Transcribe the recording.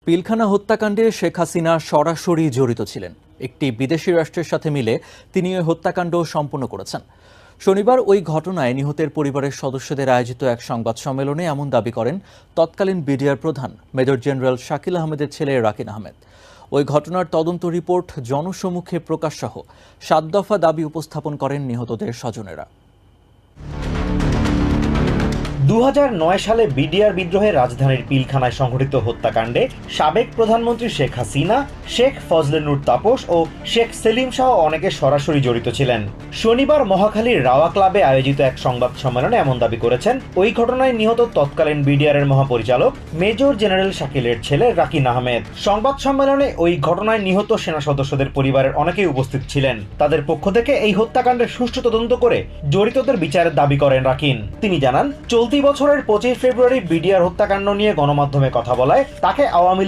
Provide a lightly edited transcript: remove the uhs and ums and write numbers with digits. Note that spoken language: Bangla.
পিলখানা হত্যাকাণ্ডে শেখ হাসিনা সরাসরি জড়িত ছিলেন। একটি বিদেশি রাষ্ট্রের সাথে মিলে তিনি ওই হত্যাকাণ্ড সম্পন্ন করেছেন। শনিবার ওই ঘটনায় নিহতের পরিবারের সদস্যদের আয়োজিত এক সংবাদ সম্মেলনে এমন দাবি করেন তৎকালীন বিডিআর প্রধান মেজর জেনারেল শাকিল আহমেদের ছেলে রাকিন আহমেদ। ওই ঘটনার তদন্ত রিপোর্ট জনসম্মুখে প্রকাশসহ ৭ দফা দাবি উপস্থাপন করেন নিহতদের স্বজনেরা। ২০০৯ সালে বিডিআর বিদ্রোহে রাজধানীর পিলখানায় সংঘটিত হত্যাকাণ্ডে সাবেক প্রধানমন্ত্রী শেখ হাসিনা, শেখ ফজলে নূর তাপস ও শেখ সেলিম সহ অনেকে সরাসরি জড়িত ছিলেন। শনিবার মহাখালীর রাওয়া ক্লাবে আয়োজিত এক সংবাদ সম্মেলনে এমন দাবি করেছেন ওই ঘটনায় নিহত তৎকালীন বিডিআরের মহাপরিচালক মেজর জেনারেল শাকিলের ছেলে রাকিন আহমেদ। সংবাদ সম্মেলনে ওই ঘটনায় নিহত সেনা সদস্যদের পরিবারের অনেকেই উপস্থিত ছিলেন। তাদের পক্ষ থেকে এই হত্যাকাণ্ডের সুষ্ঠু তদন্ত করে জড়িতদের বিচারের দাবি করেন রাকিন। তিনি জানান, চলতি বছরের ২৫ ফেব্রুয়ারি বিডিআর হত্যাকাণ্ড নিয়ে গণমাধ্যমে কথা বলায় তাকে আওয়ামী